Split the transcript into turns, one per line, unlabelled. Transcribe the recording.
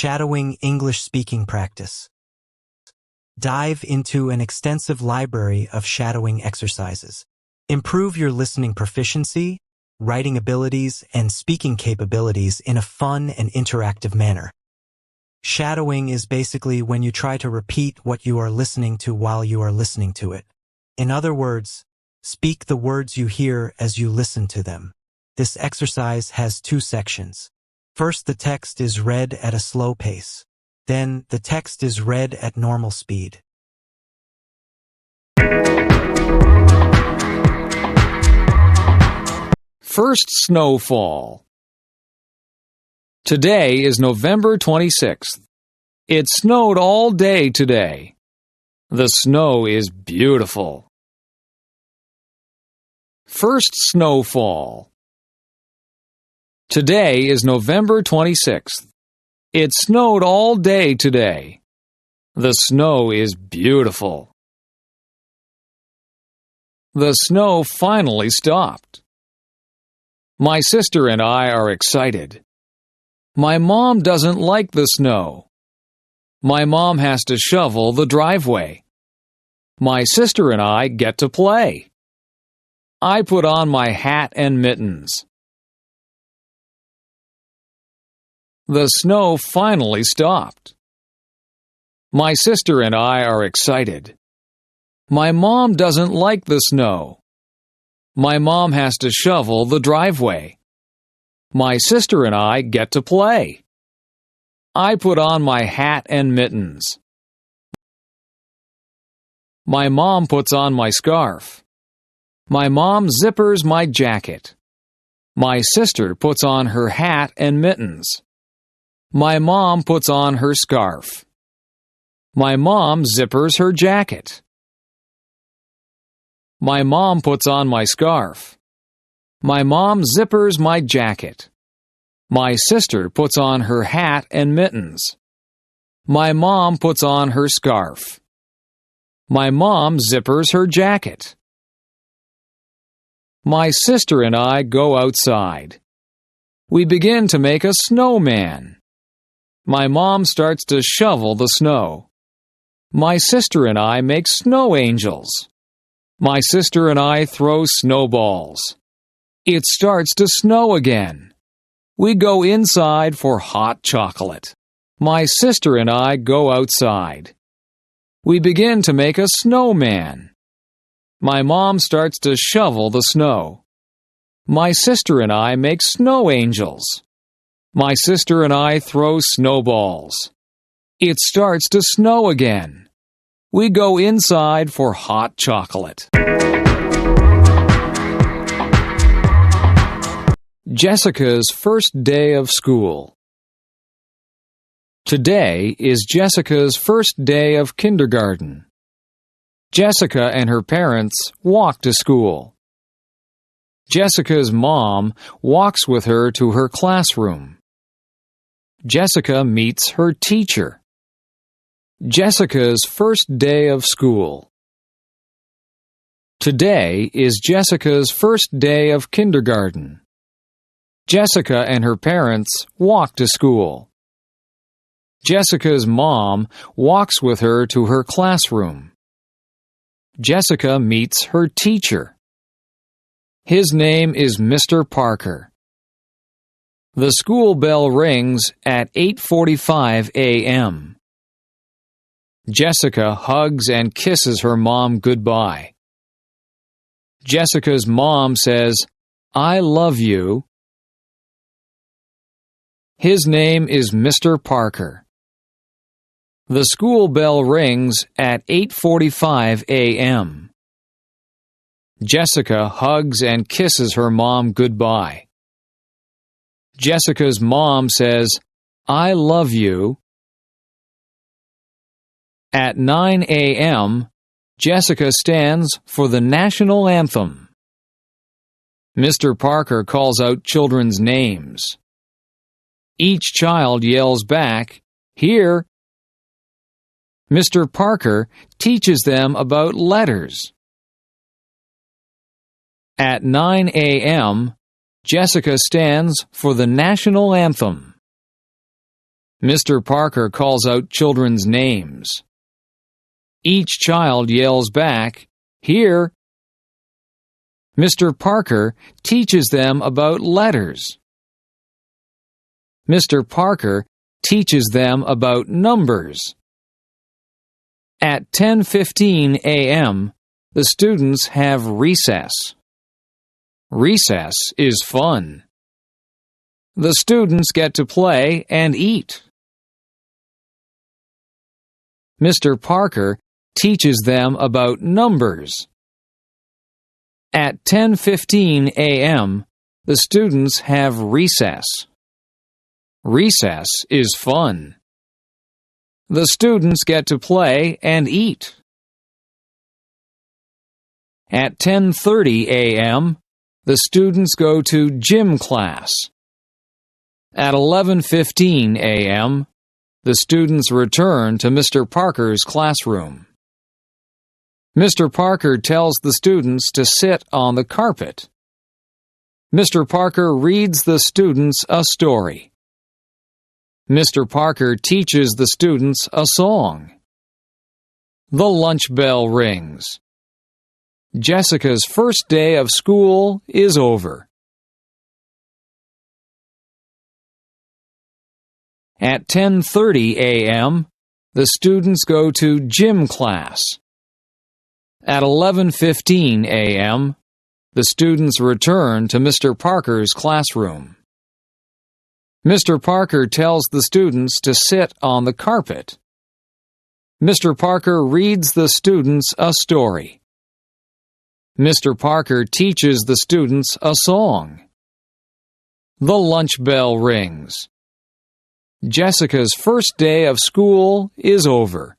Shadowing English speaking practice. Dive into an extensive library of shadowing exercises. Improve your listening proficiency, writing abilities, and speaking capabilities in a fun and interactive manner. Shadowing is basically when you try to repeat what you are listening to while you are listening to it. In other words, speak the words you hear as you listen to them. This exercise has two sections. First, the text is read at a slow pace. Then, the text is read at normal speed.
First snowfall. Today is November 26th. It snowed all day today. The snow is beautiful. First snowfall. Today is November 26th. It snowed all day today. The snow is beautiful. The snow finally stopped. My sister and I are excited. My mom doesn't like the snow. My mom has to shovel the driveway. My sister and I get to play. I put on my hat and mittens. The snow finally stopped. My sister and I are excited. My mom doesn't like the snow. My mom has to shovel the driveway. My sister and I get to play. I put on my hat and mittens. My mom puts on my scarf. My mom zippers my jacket. My sister puts on her hat and mittens. My mom puts on her scarf. My mom zippers her jacket. My mom puts on my scarf. My mom zippers my jacket. My sister puts on her hat and mittens. My mom puts on her scarf. My mom zippers her jacket. My sister and I go outside. We begin to make a snowman. My mom starts to shovel the snow. My sister and I make snow angels. My sister and I throw snowballs. It starts to snow again. We go inside for hot chocolate. My sister and I go outside. We begin to make a snowman. My mom starts to shovel the snow. My sister and I make snow angels. My sister and I throw snowballs. It starts to snow again. We go inside for hot chocolate. Jessica's first day of school. Today is Jessica's first day of kindergarten. Jessica and her parents walk to school. Jessica's mom walks with her to her classroom. Jessica meets her teacher. Jessica's first day of school. Today is Jessica's first day of kindergarten. Jessica and her parents walk to school. Jessica's mom walks with her to her classroom. Jessica meets her teacher. His name is Mr. Parker. The school bell rings at 8:45 a.m. Jessica hugs and kisses her mom goodbye. Jessica's mom says, "I love you." His name is Mr. Parker. The school bell rings at 8:45 a.m. Jessica hugs and kisses her mom goodbye. Jessica's mom says, "I love you." At 9 a.m., Jessica stands for the national anthem. Mr. Parker calls out children's names. Each child yells back, "Here." Mr. Parker teaches them about letters. At 9 a.m., Jessica stands for the national anthem. Mr. Parker calls out children's names. Each child yells back, "Here!" Mr. Parker teaches them about letters. Mr. Parker teaches them about numbers. At 10:15 a.m., the students have recess. Recess is fun. The students get to play and eat. Mr. Parker teaches them about numbers. At 10:15 a.m., the students have recess. Recess is fun. The students get to play and eat. At 10:30 a.m., the students go to gym class. At 11:15 a.m., the students return to Mr. Parker's classroom. Mr. Parker tells the students to sit on the carpet. Mr. Parker reads the students a story. Mr. Parker teaches the students a song. The lunch bell rings. Jessica's first day of school is over. At 10:30 a.m., the students go to gym class. At 11:15 a.m., the students return to Mr. Parker's classroom. Mr. Parker tells the students to sit on the carpet. Mr. Parker reads the students a story. Mr. Parker teaches the students a song. The lunch bell rings. Jessica's first day of school is over.